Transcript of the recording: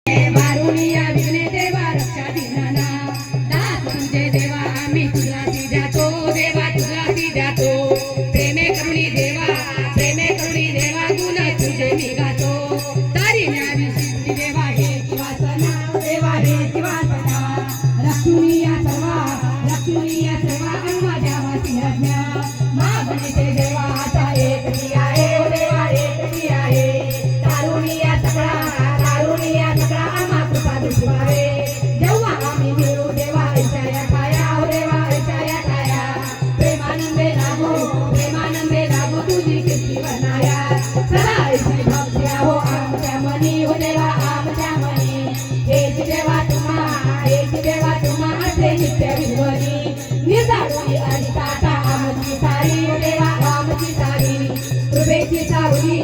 वारुणिया विघ्ने देवा रक्षा दीनाना दास तुझे देवा आम्ही तुला द्यातो देवा तुला द्यातो प्रेमे करुणी देवा गुण तुझे मी गातो तारी न्यावी सिद्धी देवा हे वासना देवा हे वासना लक्ष्मीया सर्वा माझ्या वासी आज्ञा मागणीचे देवा आता एक मी आहे ओ देवा एक मी आहे तारुणिया सगळा आम्हा कृपा दुसवावे जेव्हा आम्ही मिळू देवा ऐशाया काया ओ देवा ऐशाया काया प्रेमानंदे लागू तुझी कीर्ती बनाया सदा ऐशी भक्त्या हो आमच्या मनी हो देवा आमच्या मनी हेच देवा तुम्हा असे नित्य विश्वनी निजाडून आणि ताटा आमची सारी हो देवा आमची सारी कृपेची सावली